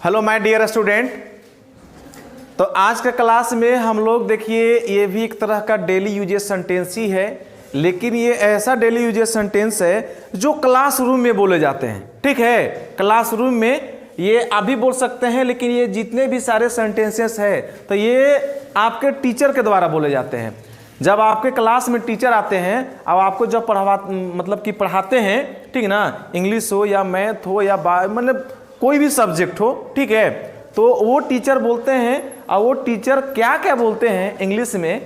Hello my dear student. तो आज के क्लास में हम लोग देखिए ये भी एक तरह का डेली यूजेस सेंटेंस ही है, लेकिन ये ऐसा डेली यूजेस सेंटेंस है जो क्लासरूम में बोले जाते हैं। ठीक है, क्लासरूम में ये आप भी बोल सकते हैं, लेकिन ये जितने भी सारे सेंटेंसेस है तो ये आपके टीचर के द्वारा बोले जाते हैं। जब आपके क्लास में टीचर आते हैं अब आपको जब पढ़ाते हैं, ठीक ना, इंग्लिश हो या मैथ हो या मतलब कोई भी सब्जेक्ट हो, ठीक है, तो वो टीचर बोलते हैं और वो टीचर क्या क्या बोलते हैं इंग्लिश में,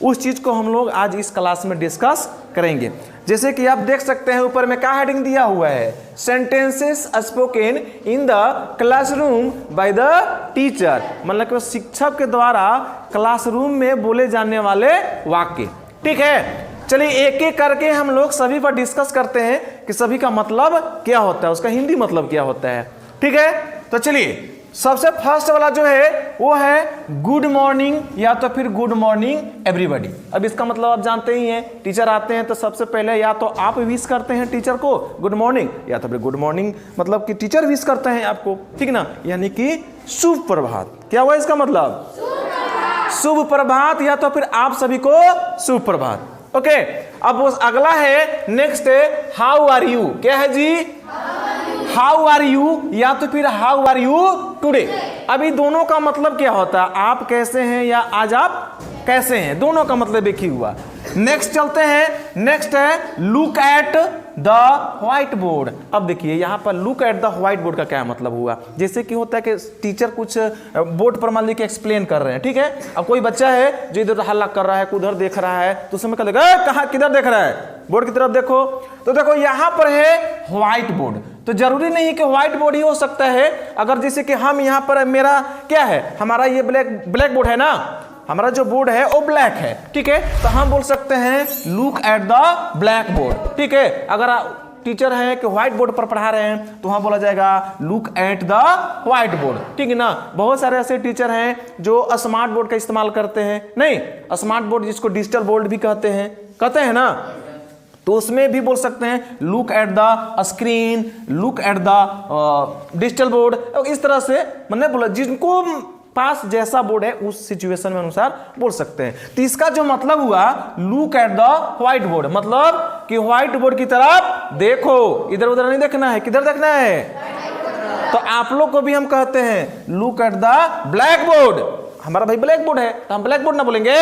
उस चीज़ को हम लोग आज इस क्लास में डिस्कस करेंगे। जैसे कि आप देख सकते हैं ऊपर में क्या हेडिंग दिया हुआ है, sentences spoken in the classroom by the teacher, मतलब कि शिक्षक के द्वारा क्लासरूम में बोले जाने वाले वाक्य। ठीक है, चलिए एक एक करके हम लोग सभी पर डिस्कस करते हैं कि सभी का मतलब क्या होता है, उसका हिंदी मतलब क्या होता है। ठीक है, तो चलिए सबसे फर्स्ट वाला जो है वो है गुड मॉर्निंग या तो फिर गुड मॉर्निंग एवरीबॉडी। अब इसका मतलब आप जानते ही हैं, टीचर आते हैं तो सबसे पहले या तो आप विश करते हैं टीचर को गुड मॉर्निंग, या तो फिर गुड मॉर्निंग मतलब कि टीचर विश करते हैं आपको, ठीक ना, यानी कि शुभ प्रभात। क्या हुआ इसका मतलब? शुभ प्रभात, या तो फिर आप सभी को शुभ प्रभात। ओके, अब वो अगला है, नेक्स्ट है हाउ आर यू। क्या है जी? हाउ आर यू या तो फिर हाउ आर यू टुडे। अभी दोनों का मतलब क्या होता है, आप कैसे हैं या आज आप कैसे हैं, दोनों का मतलब एक ही हुआ। नेक्स्ट चलते हैं, नेक्स्ट है look at the white board. अब देखिए यहाँ पर look at the white board का क्या मतलब हुआ, जैसे कि होता है कि टीचर कुछ बोर्ड पर मान लीजिए एक्सप्लेन कर रहे हैं, ठीक है, अब कोई बच्चा है जो इधर हल्ला कर रहा है, उधर देख रहा है, तो उसमें कह देगा कहाँ किधर देख रहा है, बोर्ड की तरफ देखो। तो देखो यहाँ पर है व्हाइट बोर्ड, तो जरूरी नहीं है कि व्हाइट बोर्ड ही हो सकता है। अगर जैसे कि हम यहाँ पर मेरा क्या है, हमारा ये ब्लैक बोर्ड है ना, हमारा जो बोर्ड है वो ब्लैक है, ठीक है, तो हम बोल सकते हैं look at the black board. ठीक है, अगर टीचर है कि व्हाइट बोर्ड पर पढ़ा रहे हैं तो वहां बोला जाएगा look at the white board, ठीक है ना। बहुत सारे ऐसे टीचर हैं जो स्मार्ट बोर्ड का इस्तेमाल करते हैं, नहीं स्मार्ट बोर्ड जिसको डिजिटल बोर्ड भी कहते हैं ना, तो उसमें भी बोल सकते हैं look at the screen, look at the digital board. इस तरह से मतलब बोला जिनको पास जैसा बोर्ड है उस सिचुएशन में अनुसार बोल सकते हैं। तो इसका जो मतलब हुआ look at the white board, मतलब कि व्हाइट बोर्ड की तरफ देखो, इधर उधर नहीं देखना है, किधर देखना है। तो आप लोग को भी हम कहते हैं look at the black board. हमारा भाई ब्लैक बोर्ड है तो हम ब्लैक बोर्ड ना बोलेंगे,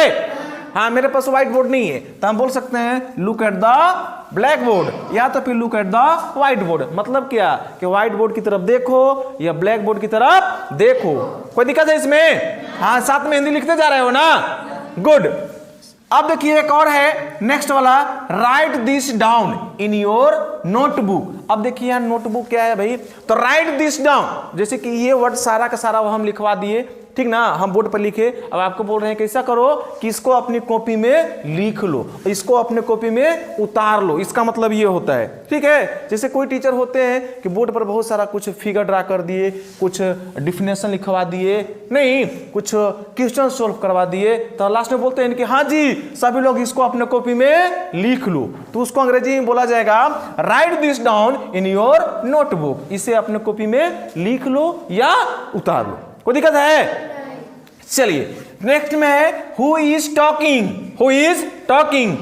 हाँ मेरे पास व्हाइट बोर्ड नहीं है तो हम बोल सकते हैं look at the black board या तो फिर look at the white board. मतलब क्या कि व्हाइट बोर्ड की तरफ देखो या ब्लैक बोर्ड की तरफ देखो। कोई दिक्कत है इसमें? हाँ, साथ में हिंदी लिखते जा रहे हो ना, गुड। अब देखिए एक और है नेक्स्ट वाला, right this down in your notebook. अब देखिए यहाँ नोटबुक क्या है भाई, तो राइट दिस डाउन, जैसे कि ये वर्ड सारा का सारा वो हम लिखवा दिए, ठीक ना, हम बोर्ड पर लिखे। अब आपको बोल रहे हैं कैसा करो कि इसको अपनी कॉपी में लिख लो, इसको अपने कॉपी में उतार लो, इसका मतलब ये होता है। ठीक है, जैसे कोई टीचर होते हैं कि बोर्ड पर बहुत सारा कुछ फिगर ड्रा कर दिए, कुछ डिफिनेशन लिखवा दिए, नहीं कुछ क्वेश्चन सोल्व करवा दिए, तो लास्ट में बोलते हैं कि हाँ जी सभी लोग इसको अपने कॉपी में लिख लो, तो उसको अंग्रेजी में बोला जाएगा right this down in your notebook. इसे अपने कॉपी में लिख लो या उतार लो। कोई दिक्कत है? चलिए नेक्स्ट में है who is talking. Who is talking,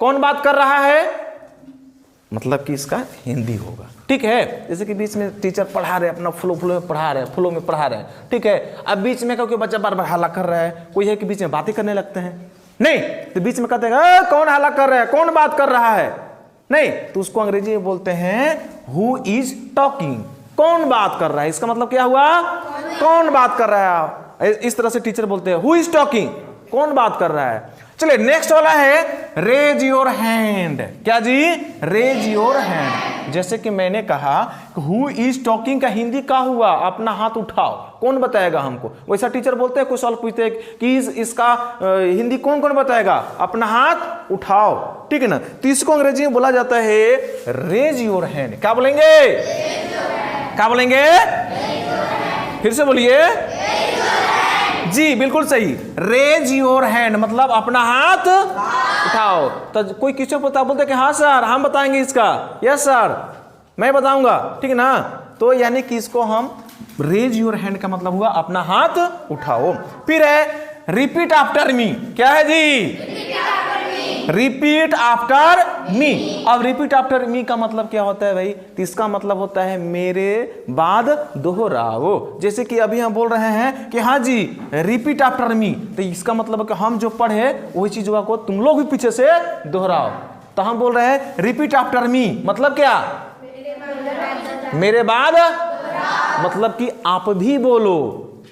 कौन बात कर रहा है, मतलब कि इसका हिंदी होगा। ठीक है, जैसे कि बीच में टीचर पढ़ा रहे अपना फ्लो में पढ़ा रहे, फ्लो में पढ़ा रहे, ठीक है, अब बीच में कोई बच्चा बार बार हल्ला कर रहा है, कोई है कि बीच में बातें करने लगते हैं, नहीं तो बीच में कहते हैं कौन हल्ला कर रहा है, कौन बात कर रहा है, नहीं तो उसको अंग्रेजी में बोलते हैं हु इज टॉकिंग, कौन बात कर रहा है। इसका मतलब क्या हुआ, कौन बात कर रहा है, इस तरह से टीचर बोलते हैं हु इज टॉकिंग, कौन बात कर रहा है। चलिए नेक्स्ट वाला है रेज योर हैंड। क्या जी? Raise your hand. जैसे कि मैंने कहा हु इज टॉकिंग का हिंदी क्या हुआ, अपना हाथ उठाओ, कौन बताएगा हमको। वैसा टीचर बोलते हैं, कुछ सवाल पूछते हैं कि इसका हिंदी कौन कौन बताएगा, अपना हाथ उठाओ, ठीक है ना। तो इसको अंग्रेजी में बोला जाता है रेज योर हैंड। क्या बोलेंगे, क्या बोलेंगे, फिर से बोलिए जी, बिल्कुल सही, रेज योर हैंड मतलब अपना हाथ उठाओ। तो कोई किसी को बोलते कि हाँ सर हम बताएंगे इसका, यस सर मैं बताऊंगा, ठीक है ना। तो यानी कि इसको हम रेज योर हैंड का मतलब हुआ अपना हाथ उठाओ। फिर है रिपीट आफ्टर मी, क्या है जी? Repeat after me. अब रिपीट आफ्टर मी का मतलब क्या होता है भाई? तो इसका मतलब होता है मेरे बाद दोहराओ। जैसे कि अभी हम बोल रहे हैं कि हाँ जी रिपीट आफ्टर मी, तो इसका मतलब है कि हम जो पढ़े वही चीज को तुम लोग भी पीछे से दोहराओ। तो हम बोल रहे हैं रिपीट आफ्टर मी, मतलब क्या? मेरे बाद मतलब कि आप भी बोलो।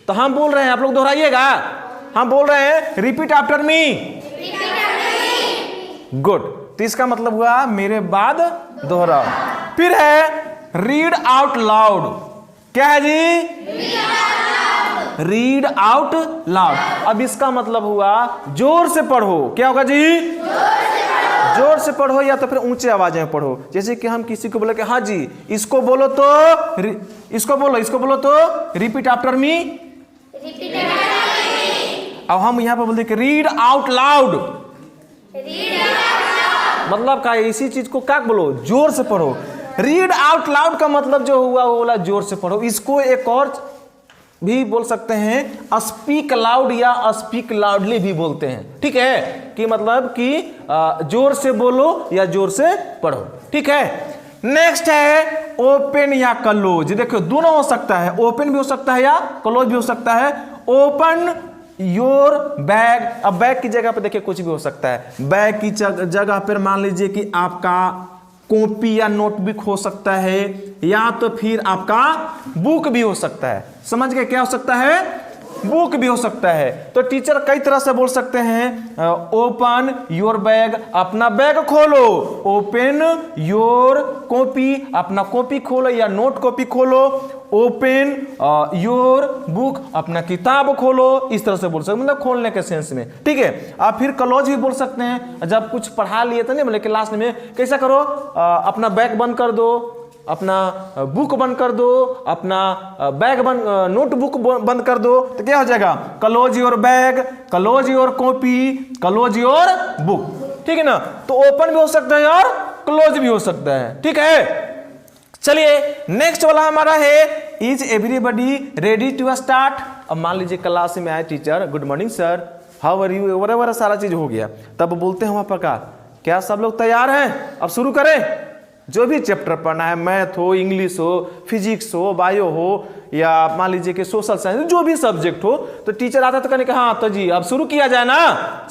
तो हम बोल रहे हैं, आप लोग दोहराइएगा। हम बोल रहे हैं रिपीट आफ्टर मी। गुड। तो इसका मतलब हुआ मेरे बाद दोहराओ। फिर है रीड आउट लाउड, क्या है जी? Read out loud. अब इसका मतलब हुआ जोर से पढ़ो। क्या होगा जी? जोर से पढ़ो या तो फिर ऊंचे आवाज में पढ़ो। जैसे कि हम किसी को बोले कि हाँ जी इसको बोलो तो इसको बोलो तो रिपीट आफ्टर मी। अब हम यहाँ पर बोलते कि रीड आउट लाउड, मतलब क्या? इसी चीज को क्या बोलो? जोर से पढ़ो। रीड आउट लाउड का मतलब जो हुआ वो बोला जोर से पढ़ो। इसको एक और भी बोल सकते हैं स्पीक लाउड या स्पीक लाउडली भी बोलते हैं। ठीक है, कि मतलब कि जोर से बोलो या जोर से पढ़ो। ठीक है। नेक्स्ट है ओपन या क्लोज। देखो दोनों हो सकता है, ओपन भी हो सकता है या क्लोज भी हो सकता है। Open your bag. अब बैग की जगह पे देखिए कुछ भी हो सकता है। बैग की जगह पर मान लीजिए कि आपका कॉपी या नोटबुक हो सकता है, या तो फिर आपका बुक भी हो सकता है। समझ गए? क्या हो सकता है? बुक भी हो सकता है। तो टीचर कई तरह से बोल सकते हैं ओपन योर बैग, अपना बैग खोलो। ओपन योर कॉपी, अपना कॉपी खोलो या नोट कॉपी खोलो। ओपन योर बुक, अपना किताब खोलो। इस तरह से बोल सकते, मतलब खोलने के सेंस में। ठीक है। आप फिर क्लोज भी बोल सकते हैं, जब कुछ पढ़ा लिए तो नहीं बोले कि लास्ट में कैसा करो, अपना बैग बंद कर दो, अपना बुक बंद कर दो, अपना बैग बंद, नोटबुक बंद कर दो। तो क्या हो जाएगा? Close your bag, close your copy, close your book. ठीक है ना? तो ओपन भी हो सकता है और क्लोज भी हो सकता है। ठीक है। चलिए नेक्स्ट वाला हमारा है is everybody ready to start. अब मान लीजिए क्लास में आए teacher, good morning sir, how are you, वगैरह सारा चीज हो गया। तब बोलते हैं वहां पर क्या सब लोग तैयार हैं? अब शुरू करें। जो भी चैप्टर पढ़ना है, मैथ हो, इंग्लिश हो, फिजिक्स हो, बायो हो, या मान लीजिए कि सोशल साइंस, जो भी सब्जेक्ट हो, तो टीचर आता तो कहने का हाँ तो जी अब शुरू किया जाए ना,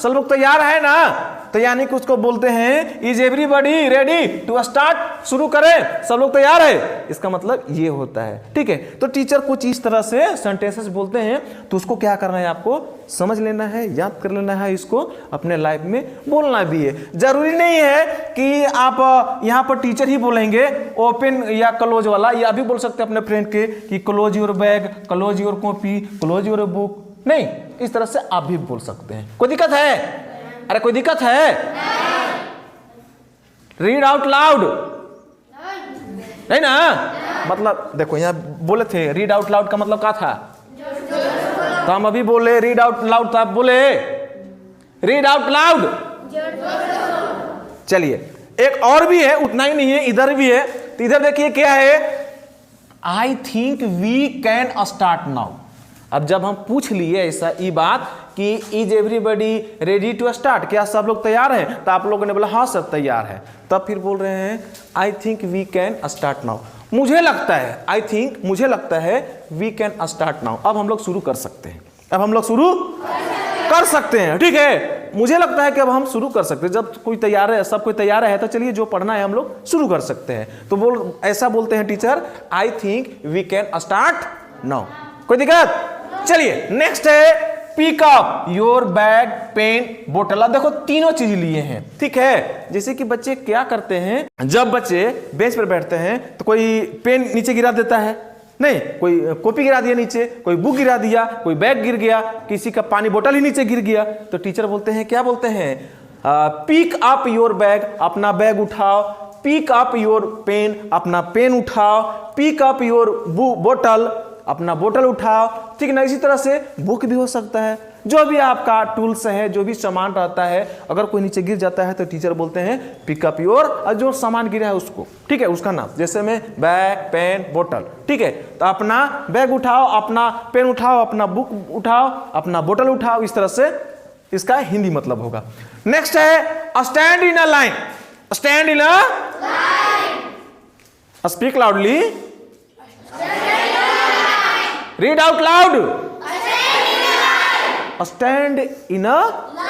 सब लोग तैयार है ना। तो यानी कि उसको बोलते हैं is everybody ready to start, शुरू करें, सब लोग तैयार है, इसका मतलब ये होता है। ठीक है। तो टीचर कुछ इस तरह से सेंटेंसेस बोलते हैं, तो उसको क्या करना है, आपको समझ लेना है, याद कर लेना है, इसको अपने लाइफ में बोलना भी है। जरूरी नहीं है कि आप यहाँ पर टीचर ही बोलेंगे ओपन या क्लोज वाला, या भी बोल सकते हैं अपने फ्रेंड के कि close your bag, close your copy, close your book. नहीं, इस तरह से आप भी बोल सकते हैं। कोई दिक्कत है? अरे कोई दिक्कत है? रीड आउट लाउड नहीं ना? मतलब देखो यहाँ बोले थे रीड आउट लाउड का मतलब क्या था, तो हम अभी बोले रीड आउट लाउड, तो आप बोले रीड आउट लाउड। चलिए एक और भी है, उतना ही नहीं है, इधर भी है। तो इधर देखिए क्या है, I think we can start now. अब जब हम पूछ लिए ऐसा ये बात कि is everybody ready to start, क्या सब लोग तैयार हैं, तो आप लोगों ने बोला हाँ सब तैयार है, तब फिर बोल रहे हैं I think we can start now. मुझे लगता है, आई थिंक मुझे लगता है, वी कैन स्टार्ट नाउ। अब हम लोग शुरू कर सकते हैं, अब हम लोग शुरू कर सकते हैं। ठीक है, मुझे लगता है कि अब हम शुरू कर सकते हैं। जब कोई तैयार है, सब कोई तैयार है, तो चलिए जो पढ़ना है हम लोग शुरू कर सकते हैं। तो ऐसा बोलते हैं teacher, I think we can start now. कोई दिक्कत? चलिए नेक्स्ट है pick up your bag, pen, बोतल। अब देखो तीनों चीज लिए हैं। ठीक है, जैसे कि बच्चे क्या करते हैं, जब बच्चे बेंच पर बैठते हैं तो कोई पेन नीचे गिरा देता है, नहीं कोई कॉपी गिरा दिया नीचे, कोई बुक गिरा दिया, कोई बैग गिर गया, किसी का पानी बोतल ही नीचे गिर गया। तो टीचर बोलते हैं, क्या बोलते हैं, पिक अप योर बैग, अपना बैग उठाओ, पिक अप योर पेन, अपना पेन उठाओ, पिक अप योर बोतल, अपना बोतल उठाओ। ठीक ना? इसी तरह से बुक भी हो सकता है, जो भी आपका टूल्स है, जो भी सामान रहता है, अगर कोई नीचे गिर जाता है तो टीचर बोलते हैं पिकअप योर, और जो सामान गिरा है उसको, ठीक है, उसका नाम, जैसे में बैग, पेन, बोतल, ठीक है, तो अपना बैग उठाओ, अपना पेन उठाओ, अपना बुक उठाओ, अपना बोतल उठाओ, इस तरह से इसका हिंदी मतलब होगा। नेक्स्ट है stand in a line. Stand in a line, speak loudly, read out loud, stand in a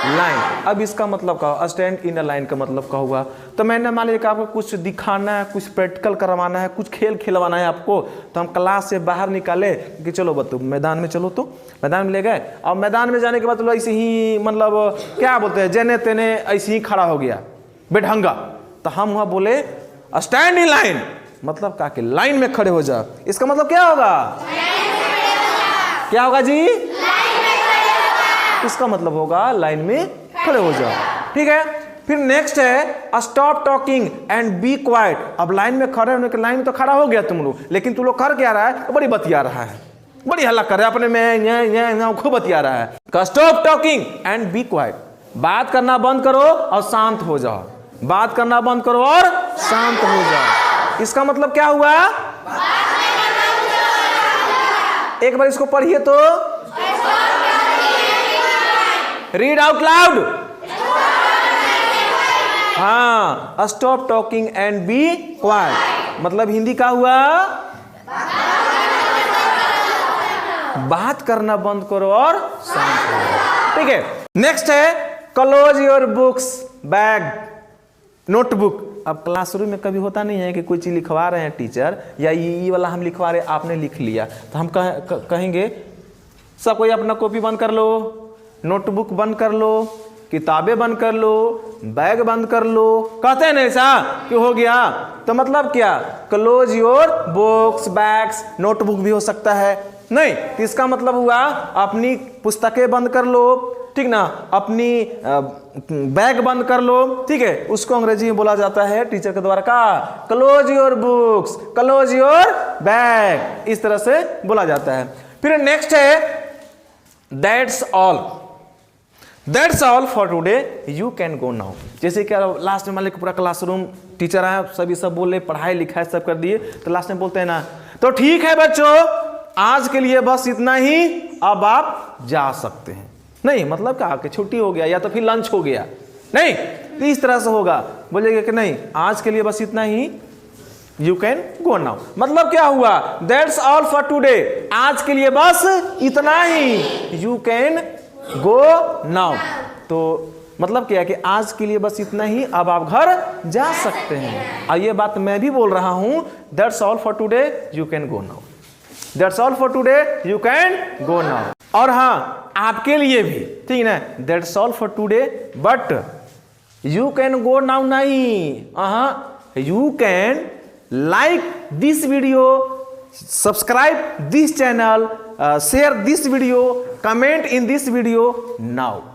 line. अब इसका मतलब क्या, स्टैंड इन अ लाइन का मतलब क्या हुआ, तो मैंने मान लिया कि आपको कुछ दिखाना है, कुछ प्रैक्टिकल करवाना है, कुछ खेल खिलवाना है आपको, तो हम क्लास से बाहर निकाले कि चलो बच्चों मैदान में चलो, तो मैदान में ले गए, और मैदान में जाने के बाद ऐसे ही मतलब क्या बोलते हैं, जेने तेने ऐसे ही खड़ा हो गया बेढंगा, तो हम वहाँ बोले स्टैंड इन लाइन, मतलब क्या कि लाइन में खड़े हो जा। इसका मतलब क्या होगा, क्या होगा जी, इसका मतलब होगा लाइन में खड़े हो जाओ, ठीक है। फिर नेक्स्ट है stop talking and be quiet. अब लाइन में खड़े होने के, लाइन में तो खड़ा हो गया तुम लोग, लेकिन तुम लोग कर क्या रहा है, बड़ी बतिया रहा है, बड़ी हल्ला कर रहा है अपने में, खूब बतिया रहा है। Stop talking and be quiet, बात करना बंद करो और शांत हो जाओ, बात करना बंद करो और शांत हो जाओ। इसका मतलब क्या हुआ, एक बार इसको पढ़िए तो, रीड आउट लाउड, हाँ, stop talking and be quiet, मतलब हिंदी का हुआ बात करना बंद करो और शांत हो जाओ, ठीक है। नेक्स्ट है close your books bag, notebook. अब क्लासरूम में कभी होता नहीं है कि कोई चीज लिखवा रहे हैं टीचर, या ये वाला हम लिखवा रहे, आपने लिख लिया, तो हम कहेंगे सब कोई अपना कॉपी बंद कर लो, नोटबुक बंद कर लो, किताबें बंद कर लो, बैग बंद कर लो, कहते हैं ना ऐसा कि हो गया, तो मतलब क्या, close your books bags, notebook भी हो सकता है, नहीं तो इसका मतलब हुआ अपनी पुस्तकें बंद कर लो, ठीक ना, अपनी बैग बंद कर लो, ठीक है, उसको अंग्रेजी में बोला जाता है टीचर के द्वारा का close your books, close your bag, इस तरह से बोला जाता है। फिर नेक्स्ट है that's all, that's all for today, you can go now. जैसे क्या लास्ट में मान लीजिए पूरा क्लासरूम टीचर आया, सभी सब बोले, पढ़ाई लिखाई सब कर दिए, तो लास्ट में बोलते हैं ना, तो ठीक है बच्चों आज के लिए बस इतना ही, अब आप जा सकते हैं। नहीं मतलब क्या कि छुट्टी हो गया या तो फिर लंच हो गया, नहीं तो इस तरह से होगा, बोलेगा कि नहीं आज के लिए बस इतना ही, यू कैन गो नाउ। मतलब क्या हुआ, दैट्स ऑल फॉर टुडे, आज के लिए बस इतना ही, यू कैन गो नाउ। तो मतलब क्या है कि आज के लिए बस इतना ही, अब आप घर जा सकते हैं। और ये बात मैं भी बोल रहा हूं, that's all for today, you can go now, that's all for today, you can go now. और हाँ आपके लिए भी, ठीक है, that's all for today but you can go now नहीं, you can like this video, subscribe this channel, share this video, comment in this video now.